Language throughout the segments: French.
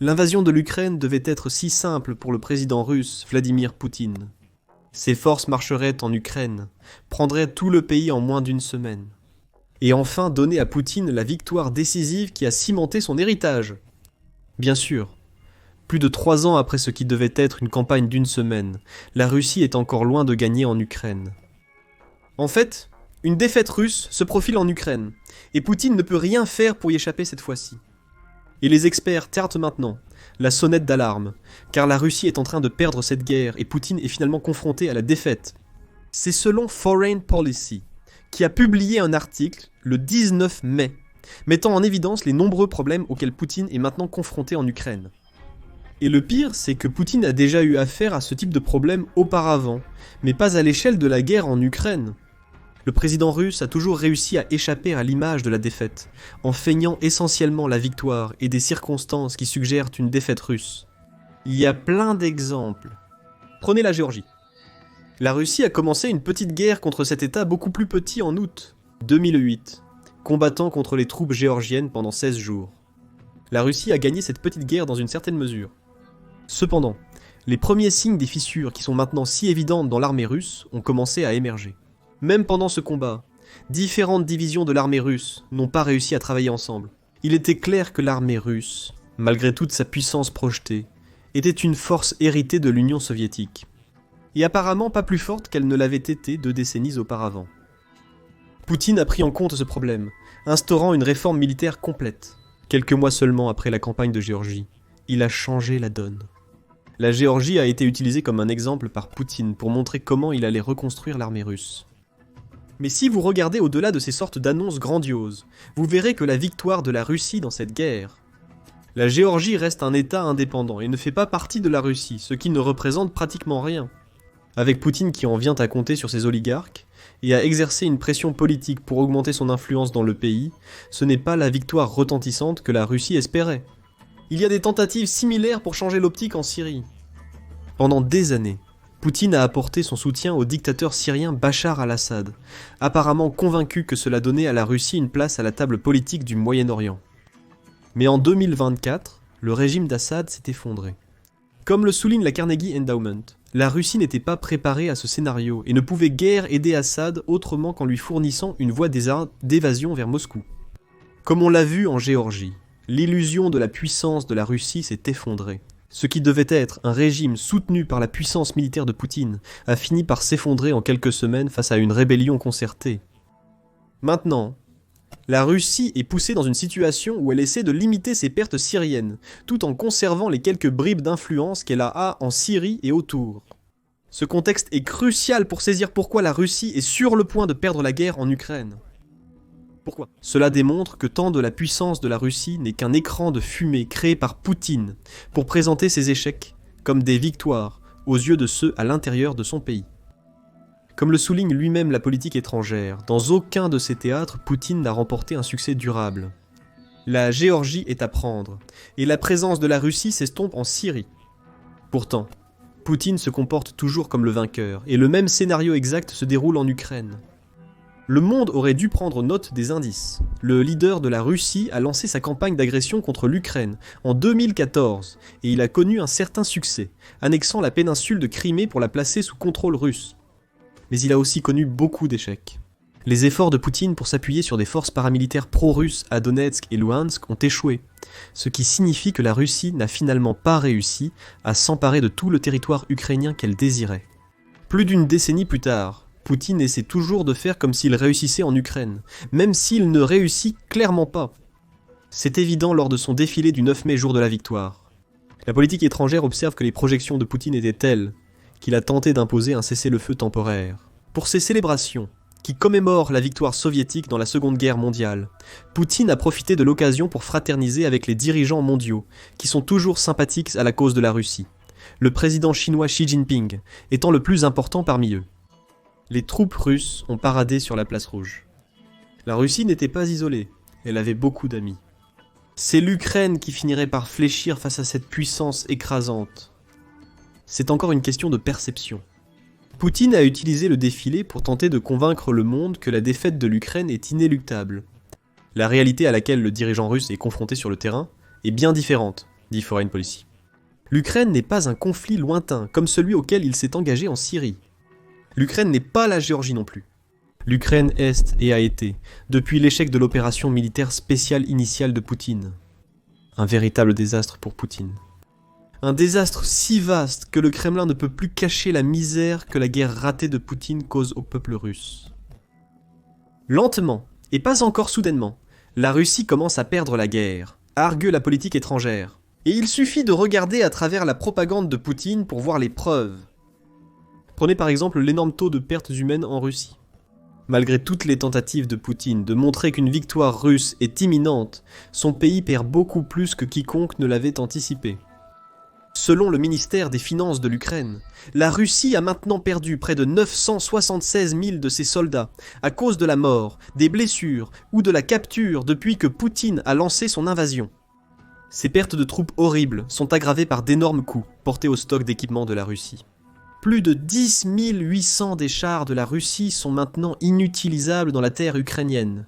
L'invasion de l'Ukraine devait être si simple pour le président russe Vladimir Poutine. Ses forces marcheraient en Ukraine, prendraient tout le pays en moins d'une semaine. Et enfin donner à Poutine la victoire décisive qui a cimenté son héritage. Bien sûr, plus de 3 ans après ce qui devait être une campagne d'une semaine, la Russie est encore loin de gagner en Ukraine. En fait, une défaite russe se profile en Ukraine, et Poutine ne peut rien faire pour y échapper cette fois-ci. Et les experts tardent maintenant la sonnette d'alarme, car la Russie est en train de perdre cette guerre et Poutine est finalement confronté à la défaite. C'est selon Foreign Policy, qui a publié un article le 19 mai, mettant en évidence les nombreux problèmes auxquels Poutine est maintenant confronté en Ukraine. Et le pire, c'est que Poutine a déjà eu affaire à ce type de problème auparavant, mais pas à l'échelle de la guerre en Ukraine. Le président russe a toujours réussi à échapper à l'image de la défaite, en feignant essentiellement la victoire et des circonstances qui suggèrent une défaite russe. Il y a plein d'exemples. Prenez la Géorgie. La Russie a commencé une petite guerre contre cet État beaucoup plus petit en août 2008, combattant contre les troupes géorgiennes pendant 16 jours. La Russie a gagné cette petite guerre dans une certaine mesure. Cependant, les premiers signes des fissures qui sont maintenant si évidentes dans l'armée russe ont commencé à émerger. Même pendant ce combat, différentes divisions de l'armée russe n'ont pas réussi à travailler ensemble. Il était clair que l'armée russe, malgré toute sa puissance projetée, était une force héritée de l'Union soviétique. Et apparemment pas plus forte qu'elle ne l'avait été 2 décennies auparavant. Poutine a pris en compte ce problème, instaurant une réforme militaire complète. Quelques mois seulement après la campagne de Géorgie, il a changé la donne. La Géorgie a été utilisée comme un exemple par Poutine pour montrer comment il allait reconstruire l'armée russe. Mais si vous regardez au-delà de ces sortes d'annonces grandioses, vous verrez que la victoire de la Russie dans cette guerre... La Géorgie reste un État indépendant et ne fait pas partie de la Russie, ce qui ne représente pratiquement rien. Avec Poutine qui en vient à compter sur ses oligarques, et à exercer une pression politique pour augmenter son influence dans le pays, ce n'est pas la victoire retentissante que la Russie espérait. Il y a des tentatives similaires pour changer l'optique en Syrie. Pendant des années, Poutine a apporté son soutien au dictateur syrien Bachar al-Assad, apparemment convaincu que cela donnait à la Russie une place à la table politique du Moyen-Orient. Mais en 2024, le régime d'Assad s'est effondré. Comme le souligne la Carnegie Endowment, la Russie n'était pas préparée à ce scénario et ne pouvait guère aider Assad autrement qu'en lui fournissant une voie d'évasion vers Moscou. Comme on l'a vu en Géorgie, l'illusion de la puissance de la Russie s'est effondrée. Ce qui devait être un régime soutenu par la puissance militaire de Poutine a fini par s'effondrer en quelques semaines face à une rébellion concertée. Maintenant, la Russie est poussée dans une situation où elle essaie de limiter ses pertes syriennes, tout en conservant les quelques bribes d'influence qu'elle a en Syrie et autour. Ce contexte est crucial pour saisir pourquoi la Russie est sur le point de perdre la guerre en Ukraine. Pourquoi ? Cela démontre que tant de la puissance de la Russie n'est qu'un écran de fumée créé par Poutine pour présenter ses échecs comme des victoires aux yeux de ceux à l'intérieur de son pays. Comme le souligne lui-même la politique étrangère, dans aucun de ces théâtres, Poutine n'a remporté un succès durable. La Géorgie est à prendre, et la présence de la Russie s'estompe en Syrie. Pourtant, Poutine se comporte toujours comme le vainqueur, et le même scénario exact se déroule en Ukraine. Le monde aurait dû prendre note des indices. Le leader de la Russie a lancé sa campagne d'agression contre l'Ukraine en 2014, et il a connu un certain succès, annexant la péninsule de Crimée pour la placer sous contrôle russe. Mais il a aussi connu beaucoup d'échecs. Les efforts de Poutine pour s'appuyer sur des forces paramilitaires pro-russes à Donetsk et Louhansk ont échoué, ce qui signifie que la Russie n'a finalement pas réussi à s'emparer de tout le territoire ukrainien qu'elle désirait. Plus d'une décennie plus tard, Poutine essaie toujours de faire comme s'il réussissait en Ukraine, même s'il ne réussit clairement pas. C'est évident lors de son défilé du 9 mai, jour de la victoire. La politique étrangère observe que les projections de Poutine étaient telles qu'il a tenté d'imposer un cessez-le-feu temporaire. Pour ces célébrations, qui commémorent la victoire soviétique dans la Seconde Guerre mondiale, Poutine a profité de l'occasion pour fraterniser avec les dirigeants mondiaux, qui sont toujours sympathiques à la cause de la Russie, le président chinois Xi Jinping étant le plus important parmi eux. Les troupes russes ont paradé sur la place rouge. La Russie n'était pas isolée, elle avait beaucoup d'amis. C'est l'Ukraine qui finirait par fléchir face à cette puissance écrasante. C'est encore une question de perception. Poutine a utilisé le défilé pour tenter de convaincre le monde que la défaite de l'Ukraine est inéluctable. La réalité à laquelle le dirigeant russe est confronté sur le terrain est bien différente. dit Foreign Policy. L'Ukraine n'est pas un conflit lointain, comme celui auquel il s'est engagé en Syrie. L'Ukraine n'est pas la Géorgie non plus. L'Ukraine est et a été, depuis l'échec de l'opération militaire spéciale initiale de Poutine. Un véritable désastre pour Poutine. Un désastre si vaste que le Kremlin ne peut plus cacher la misère que la guerre ratée de Poutine cause au peuple russe. Lentement, et pas encore soudainement, la Russie commence à perdre la guerre, argue la politique étrangère. Et il suffit de regarder à travers la propagande de Poutine pour voir les preuves. Prenez par exemple l'énorme taux de pertes humaines en Russie. Malgré toutes les tentatives de Poutine de montrer qu'une victoire russe est imminente, son pays perd beaucoup plus que quiconque ne l'avait anticipé. Selon le ministère des Finances de l'Ukraine, la Russie a maintenant perdu près de 976 000 de ses soldats à cause de la mort, des blessures ou de la capture depuis que Poutine a lancé son invasion. Ces pertes de troupes horribles sont aggravées par d'énormes coûts portés au stock d'équipement de la Russie. Plus de 10 800 des chars de la Russie sont maintenant inutilisables dans la terre ukrainienne.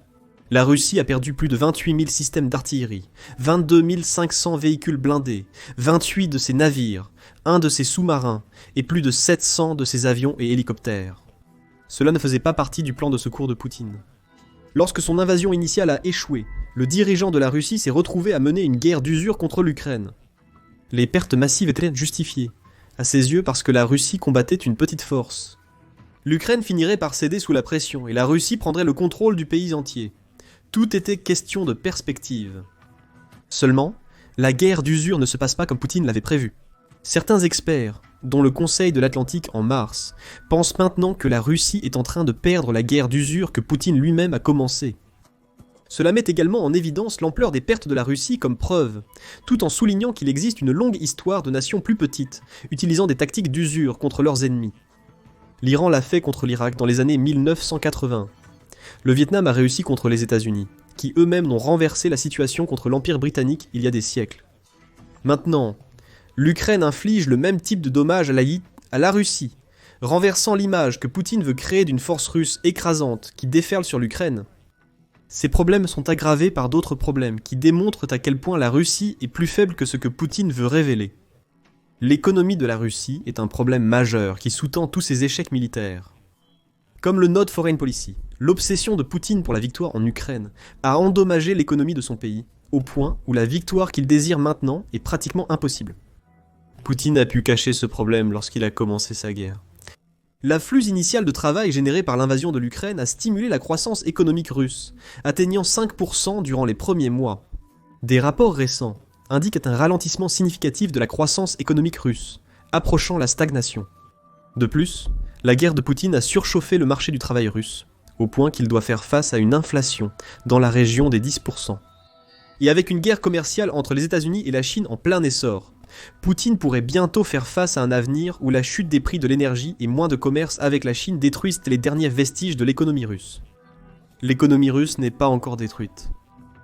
La Russie a perdu plus de 28 000 systèmes d'artillerie, 22 500 véhicules blindés, 28 de ses navires, 1 de ses sous-marins et plus de 700 de ses avions et hélicoptères. Cela ne faisait pas partie du plan de secours de Poutine. Lorsque son invasion initiale a échoué, le dirigeant de la Russie s'est retrouvé à mener une guerre d'usure contre l'Ukraine. Les pertes massives étaient justifiées, à ses yeux parce que la Russie combattait une petite force. L'Ukraine finirait par céder sous la pression et la Russie prendrait le contrôle du pays entier. Tout était question de perspective. Seulement, la guerre d'usure ne se passe pas comme Poutine l'avait prévu. Certains experts, dont le Conseil de l'Atlantique en mars, pensent maintenant que la Russie est en train de perdre la guerre d'usure que Poutine lui-même a commencée. Cela met également en évidence l'ampleur des pertes de la Russie comme preuve, tout en soulignant qu'il existe une longue histoire de nations plus petites, utilisant des tactiques d'usure contre leurs ennemis. L'Iran l'a fait contre l'Irak dans les années 1980. Le Vietnam a réussi contre les États-Unis, qui eux-mêmes ont renversé la situation contre l'Empire britannique il y a des siècles. Maintenant, l'Ukraine inflige le même type de dommages à la Russie, renversant l'image que Poutine veut créer d'une force russe écrasante qui déferle sur l'Ukraine. Ces problèmes sont aggravés par d'autres problèmes qui démontrent à quel point la Russie est plus faible que ce que Poutine veut révéler. L'économie de la Russie est un problème majeur qui sous-tend tous ses échecs militaires. Comme le note Foreign Policy, l'obsession de Poutine pour la victoire en Ukraine a endommagé l'économie de son pays, au point où la victoire qu'il désire maintenant est pratiquement impossible. Poutine a pu cacher ce problème lorsqu'il a commencé sa guerre. L'afflux initial de travail généré par l'invasion de l'Ukraine a stimulé la croissance économique russe, atteignant 5% durant les premiers mois. Des rapports récents indiquent un ralentissement significatif de la croissance économique russe, approchant la stagnation. De plus, la guerre de Poutine a surchauffé le marché du travail russe, au point qu'il doit faire face à une inflation dans la région des 10%. Et avec une guerre commerciale entre les États-Unis et la Chine en plein essor, Poutine pourrait bientôt faire face à un avenir où la chute des prix de l'énergie et moins de commerce avec la Chine détruisent les derniers vestiges de l'économie russe. L'économie russe n'est pas encore détruite.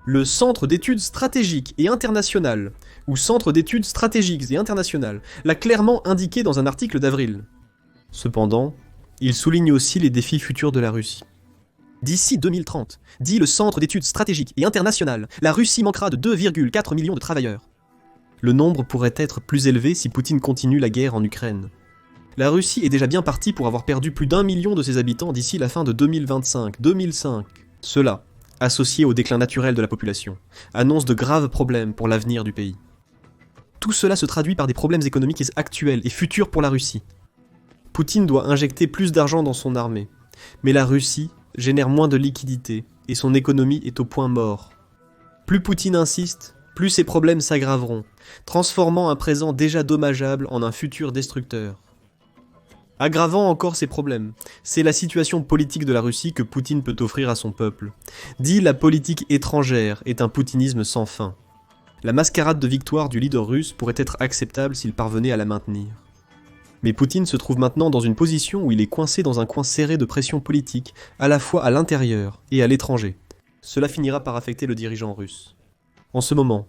Le Centre d'études stratégiques et internationales, ou Centre d'études stratégiques et internationales, l'a clairement indiqué dans un article d'avril. Cependant, il souligne aussi les défis futurs de la Russie. D'ici 2030, dit le Centre d'études stratégiques et internationales, la Russie manquera de 2,4 millions de travailleurs. Le nombre pourrait être plus élevé si Poutine continue la guerre en Ukraine. La Russie est déjà bien partie pour avoir perdu plus d'1 million de ses habitants d'ici la fin de 2025. Cela, associé au déclin naturel de la population, annonce de graves problèmes pour l'avenir du pays. Tout cela se traduit par des problèmes économiques actuels et futurs pour la Russie. Poutine doit injecter plus d'argent dans son armée, mais la Russie génère moins de liquidités et son économie est au point mort. Plus Poutine insiste, plus ces problèmes s'aggraveront, transformant un présent déjà dommageable en un futur destructeur. Aggravant encore ces problèmes, c'est la situation politique de la Russie que Poutine peut offrir à son peuple. Dit la politique étrangère est un poutinisme sans fin. La mascarade de victoire du leader russe pourrait être acceptable s'il parvenait à la maintenir. Mais Poutine se trouve maintenant dans une position où il est coincé dans un coin serré de pression politique, à la fois à l'intérieur et à l'étranger. Cela finira par affecter le dirigeant russe. En ce moment,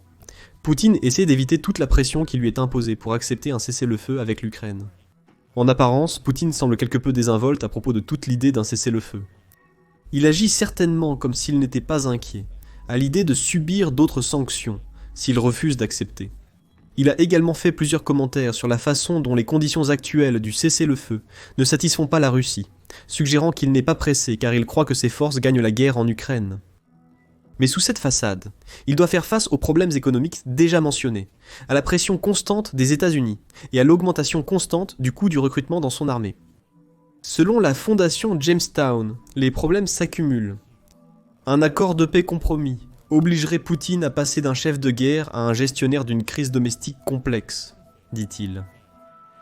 Poutine essaie d'éviter toute la pression qui lui est imposée pour accepter un cessez-le-feu avec l'Ukraine. En apparence, Poutine semble quelque peu désinvolte à propos de toute l'idée d'un cessez-le-feu. Il agit certainement comme s'il n'était pas inquiet, à l'idée de subir d'autres sanctions, s'il refuse d'accepter. Il a également fait plusieurs commentaires sur la façon dont les conditions actuelles du cessez-le-feu ne satisfont pas la Russie, suggérant qu'il n'est pas pressé car il croit que ses forces gagnent la guerre en Ukraine. Mais sous cette façade, il doit faire face aux problèmes économiques déjà mentionnés, à la pression constante des États-Unis et à l'augmentation constante du coût du recrutement dans son armée. Selon la fondation Jamestown, les problèmes s'accumulent. Un accord de paix compromis obligerait Poutine à passer d'un chef de guerre à un gestionnaire d'une crise domestique complexe, dit-il.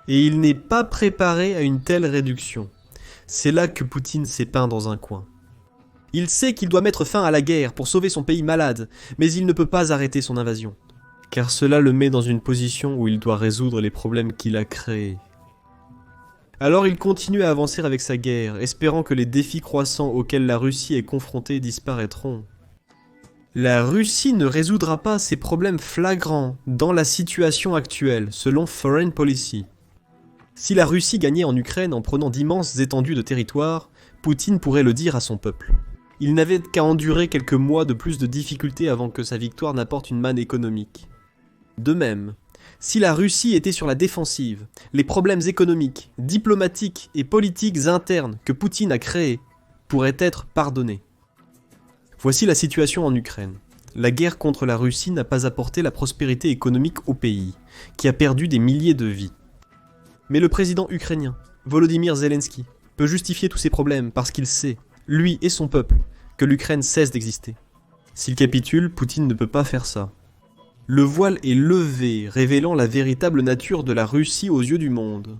Et il n'est pas préparé à une telle réduction. C'est là que Poutine s'est peint dans un coin. Il sait qu'il doit mettre fin à la guerre pour sauver son pays malade, mais il ne peut pas arrêter son invasion, car cela le met dans une position où il doit résoudre les problèmes qu'il a créés. Alors il continue à avancer avec sa guerre, espérant que les défis croissants auxquels la Russie est confrontée disparaîtront. La Russie ne résoudra pas ces problèmes flagrants dans la situation actuelle, selon Foreign Policy. Si la Russie gagnait en Ukraine en prenant d'immenses étendues de territoire, Poutine pourrait le dire à son peuple. Il n'avait qu'à endurer quelques mois de plus de difficultés avant que sa victoire n'apporte une manne économique. De même, si la Russie était sur la défensive, les problèmes économiques, diplomatiques et politiques internes que Poutine a créés pourraient être pardonnés. Voici la situation en Ukraine. La guerre contre la Russie n'a pas apporté la prospérité économique au pays, qui a perdu des milliers de vies. Mais le président ukrainien, Volodymyr Zelensky, peut justifier tous ces problèmes parce qu'il sait, lui et son peuple, que l'Ukraine cesse d'exister. S'il capitule, Poutine ne peut pas faire ça. Le voile est levé, révélant la véritable nature de la Russie aux yeux du monde.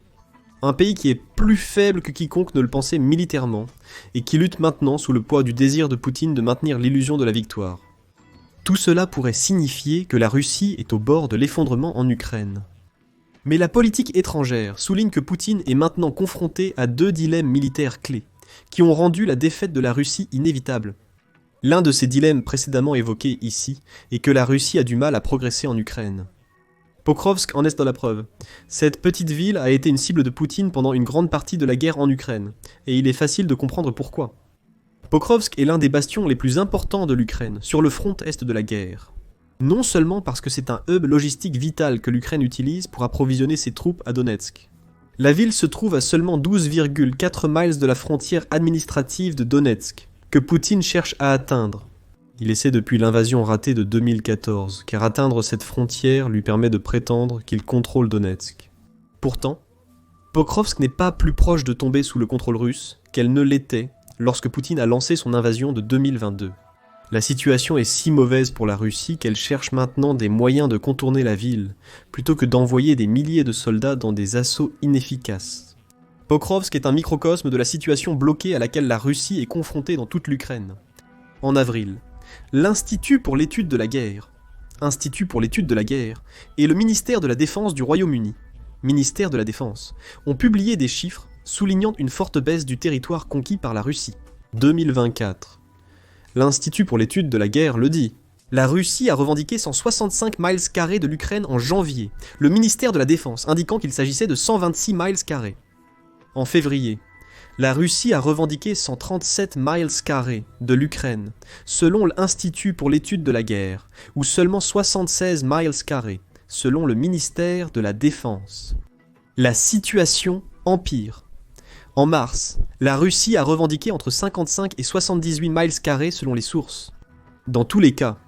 Un pays qui est plus faible que quiconque ne le pensait militairement, et qui lutte maintenant sous le poids du désir de Poutine de maintenir l'illusion de la victoire. Tout cela pourrait signifier que la Russie est au bord de l'effondrement en Ukraine. Mais la politique étrangère souligne que Poutine est maintenant confronté à deux dilemmes militaires clés, qui ont rendu la défaite de la Russie inévitable. L'un de ces dilemmes précédemment évoqués ici est que la Russie a du mal à progresser en Ukraine. Pokrovsk en est dans la preuve. Cette petite ville a été une cible de Poutine pendant une grande partie de la guerre en Ukraine, et il est facile de comprendre pourquoi. Pokrovsk est l'un des bastions les plus importants de l'Ukraine, sur le front est de la guerre. Non seulement parce que c'est un hub logistique vital que l'Ukraine utilise pour approvisionner ses troupes à Donetsk. La ville se trouve à seulement 12,4 miles de la frontière administrative de Donetsk, que Poutine cherche à atteindre. Il essaie depuis l'invasion ratée de 2014, car atteindre cette frontière lui permet de prétendre qu'il contrôle Donetsk. Pourtant, Pokrovsk n'est pas plus proche de tomber sous le contrôle russe qu'elle ne l'était lorsque Poutine a lancé son invasion de 2022. La situation est si mauvaise pour la Russie qu'elle cherche maintenant des moyens de contourner la ville, plutôt que d'envoyer des milliers de soldats dans des assauts inefficaces. Pokrovsk est un microcosme de la situation bloquée à laquelle la Russie est confrontée dans toute l'Ukraine. En avril, l'Institut pour l'étude de la guerre, et le ministère de la Défense du Royaume-Uni, ministère de la Défense, ont publié des chiffres soulignant une forte baisse du territoire conquis par la Russie. 2024. L'Institut pour l'étude de la guerre le dit. La Russie a revendiqué 165 miles carrés de l'Ukraine en janvier, le ministère de la Défense indiquant qu'il s'agissait de 126 miles carrés. En février, la Russie a revendiqué 137 miles carrés de l'Ukraine, selon l'Institut pour l'étude de la guerre, ou seulement 76 miles carrés, selon le ministère de la Défense. La situation empire. En mars, la Russie a revendiqué entre 55 et 78 miles carrés selon les sources. Dans tous les cas,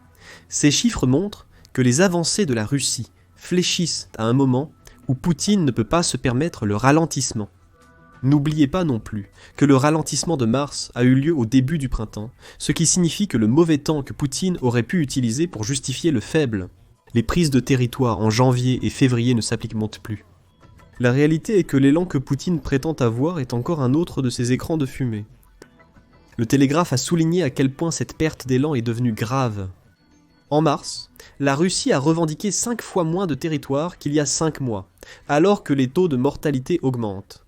ces chiffres montrent que les avancées de la Russie fléchissent à un moment où Poutine ne peut pas se permettre le ralentissement. N'oubliez pas non plus que le ralentissement de mars a eu lieu au début du printemps, ce qui signifie que le mauvais temps que Poutine aurait pu utiliser pour justifier le faible. Les prises de territoire en janvier et février ne s'appliquent plus. La réalité est que l'élan que Poutine prétend avoir est encore un autre de ses écrans de fumée. Le Télégraphe a souligné à quel point cette perte d'élan est devenue grave. En mars, la Russie a revendiqué 5 fois moins de territoire qu'il y a 5 mois, alors que les taux de mortalité augmentent.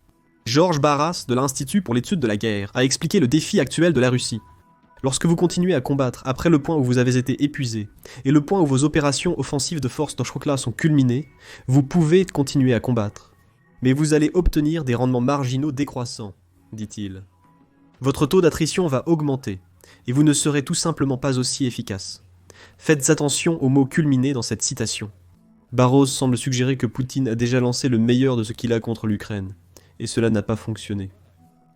Georges Barras de l'Institut pour l'étude de la guerre a expliqué le défi actuel de la Russie. Lorsque vous continuez à combattre après le point où vous avez été épuisé, et le point où vos opérations offensives de force dans Shkrokla sont culminées, vous pouvez continuer à combattre. Mais vous allez obtenir des rendements marginaux décroissants, dit-il. Votre taux d'attrition va augmenter, et vous ne serez tout simplement pas aussi efficace. Faites attention aux mots culminés dans cette citation. Barroso semble suggérer que Poutine a déjà lancé le meilleur de ce qu'il a contre l'Ukraine, et cela n'a pas fonctionné.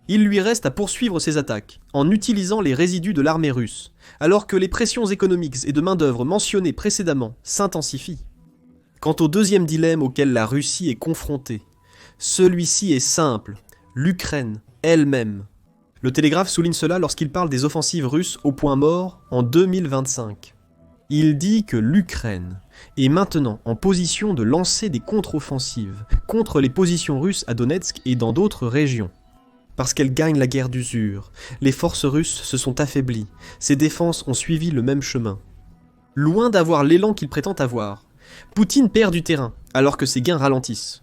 Il lui reste à poursuivre ses attaques, en utilisant les résidus de l'armée russe, alors que les pressions économiques et de main-d'œuvre mentionnées précédemment s'intensifient. Quant au deuxième dilemme auquel la Russie est confrontée, celui-ci est simple, l'Ukraine elle-même. Le Télégraphe souligne cela lorsqu'il parle des offensives russes au point mort en 2025. Il dit que l'Ukraine est maintenant en position de lancer des contre-offensives contre les positions russes à Donetsk et dans d'autres régions. Parce qu'elle gagne la guerre d'usure, les forces russes se sont affaiblies, ses défenses ont suivi le même chemin. Loin d'avoir l'élan qu'il prétend avoir, Poutine perd du terrain alors que ses gains ralentissent.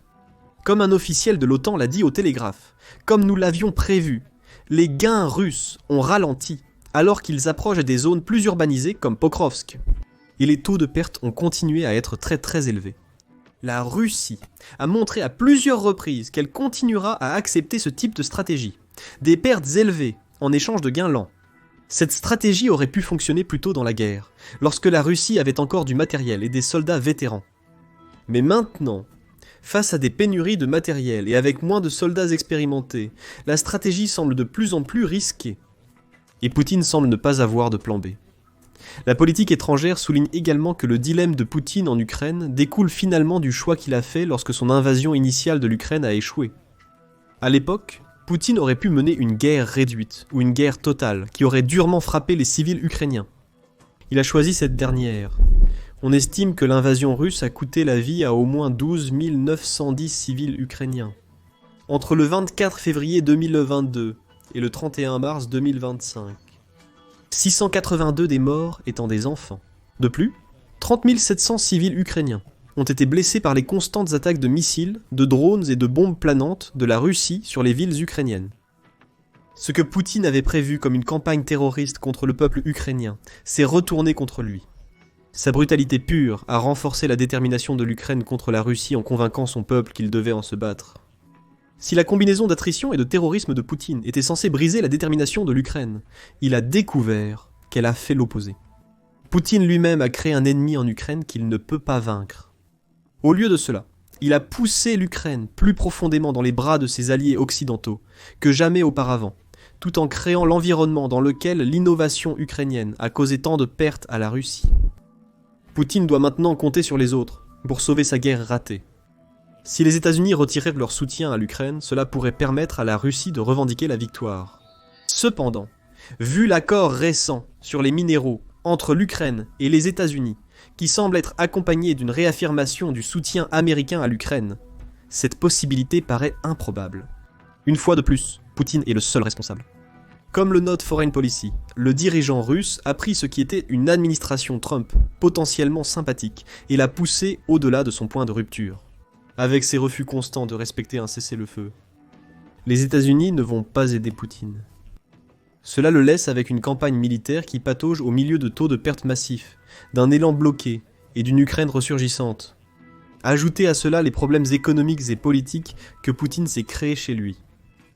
Comme un officiel de l'OTAN l'a dit au Télégraphe, comme nous l'avions prévu, les gains russes ont ralenti alors qu'ils approchent des zones plus urbanisées comme Pokrovsk. Et les taux de perte ont continué à être très élevés. La Russie a montré à plusieurs reprises qu'elle continuera à accepter ce type de stratégie. Des pertes élevées en échange de gains lents. Cette stratégie aurait pu fonctionner plus tôt dans la guerre, lorsque la Russie avait encore du matériel et des soldats vétérans. Mais maintenant, face à des pénuries de matériel et avec moins de soldats expérimentés, la stratégie semble de plus en plus risquée. Et Poutine semble ne pas avoir de plan B. La politique étrangère souligne également que le dilemme de Poutine en Ukraine découle finalement du choix qu'il a fait lorsque son invasion initiale de l'Ukraine a échoué. À l'époque, Poutine aurait pu mener une guerre réduite, ou une guerre totale, qui aurait durement frappé les civils ukrainiens. Il a choisi cette dernière. On estime que l'invasion russe a coûté la vie à au moins 12 910 civils ukrainiens. Entre le 24 février 2022 et le 31 mars 2025. 682 des morts étant des enfants. De plus, 30 700 civils ukrainiens ont été blessés par les constantes attaques de missiles, de drones et de bombes planantes de la Russie sur les villes ukrainiennes. Ce que Poutine avait prévu comme une campagne terroriste contre le peuple ukrainien s'est retourné contre lui. Sa brutalité pure a renforcé la détermination de l'Ukraine contre la Russie en convainquant son peuple qu'il devait en se battre. Si la combinaison d'attrition et de terrorisme de Poutine était censée briser la détermination de l'Ukraine, il a découvert qu'elle a fait l'opposé. Poutine lui-même a créé un ennemi en Ukraine qu'il ne peut pas vaincre. Au lieu de cela, il a poussé l'Ukraine plus profondément dans les bras de ses alliés occidentaux que jamais auparavant, tout en créant l'environnement dans lequel l'innovation ukrainienne a causé tant de pertes à la Russie. Poutine doit maintenant compter sur les autres pour sauver sa guerre ratée. Si les États-Unis retirèrent leur soutien à l'Ukraine, cela pourrait permettre à la Russie de revendiquer la victoire. Cependant, vu l'accord récent sur les minéraux entre l'Ukraine et les États-Unis, qui semble être accompagné d'une réaffirmation du soutien américain à l'Ukraine, cette possibilité paraît improbable. Une fois de plus, Poutine est le seul responsable. Comme le note Foreign Policy, le dirigeant russe a pris ce qui était une administration Trump potentiellement sympathique et l'a poussé au-delà de son point de rupture. Avec ses refus constants de respecter un cessez-le-feu. Les États-Unis ne vont pas aider Poutine. Cela le laisse avec une campagne militaire qui patauge au milieu de taux de pertes massifs, d'un élan bloqué et d'une Ukraine ressurgissante. Ajoutez à cela les problèmes économiques et politiques que Poutine s'est créés chez lui.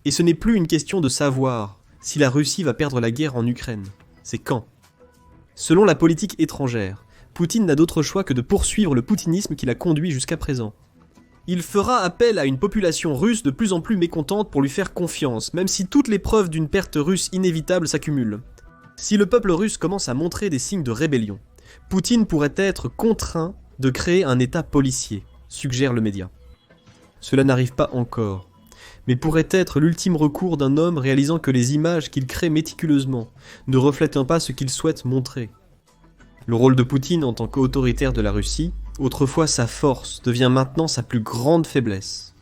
Et ce n'est plus une question de savoir si la Russie va perdre la guerre en Ukraine, c'est quand. Selon la politique étrangère, Poutine n'a d'autre choix que de poursuivre le poutinisme qui l'a conduit jusqu'à présent. Il fera appel à une population russe de plus en plus mécontente pour lui faire confiance, même si toutes les preuves d'une perte russe inévitable s'accumulent. Si le peuple russe commence à montrer des signes de rébellion, Poutine pourrait être contraint de créer un état policier, suggère le média. Cela n'arrive pas encore, mais pourrait être l'ultime recours d'un homme réalisant que les images qu'il crée méticuleusement ne reflètent pas ce qu'il souhaite montrer. Le rôle de Poutine en tant qu'autoritaire de la Russie, autrefois sa force, devient maintenant sa plus grande faiblesse.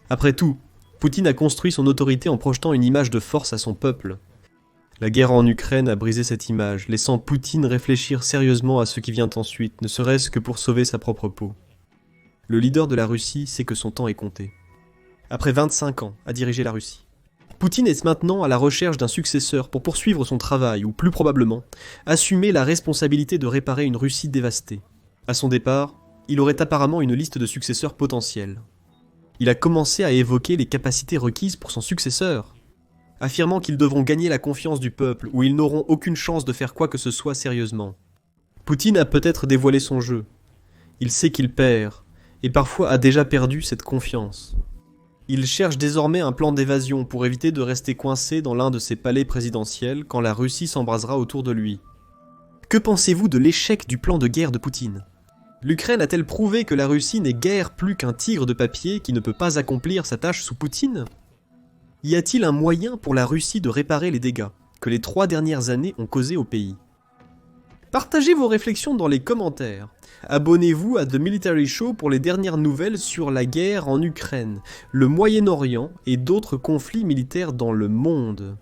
Après tout, Poutine a construit son autorité en projetant une image de force à son peuple. La guerre en Ukraine a brisé cette image, laissant Poutine réfléchir sérieusement à ce qui vient ensuite, ne serait-ce que pour sauver sa propre peau. Le leader de la Russie sait que son temps est compté. Après 25 ans à diriger la Russie, Poutine est maintenant à la recherche d'un successeur pour poursuivre son travail ou, plus probablement, assumer la responsabilité de réparer une Russie dévastée. À son départ, il aurait apparemment une liste de successeurs potentiels. Il a commencé à évoquer les capacités requises pour son successeur, affirmant qu'ils devront gagner la confiance du peuple ou ils n'auront aucune chance de faire quoi que ce soit sérieusement. Poutine a peut-être dévoilé son jeu. Il sait qu'il perd, et parfois a déjà perdu cette confiance. Il cherche désormais un plan d'évasion pour éviter de rester coincé dans l'un de ses palais présidentiels quand la Russie s'embrasera autour de lui. Que pensez-vous de l'échec du plan de guerre de Poutine ? L'Ukraine a-t-elle prouvé que la Russie n'est guère plus qu'un tigre de papier qui ne peut pas accomplir sa tâche sous Poutine ? Y a-t-il un moyen pour la Russie de réparer les dégâts que les 3 dernières années ont causés au pays ? Partagez vos réflexions dans les commentaires. Abonnez-vous à The Military Show pour les dernières nouvelles sur la guerre en Ukraine, le Moyen-Orient et d'autres conflits militaires dans le monde.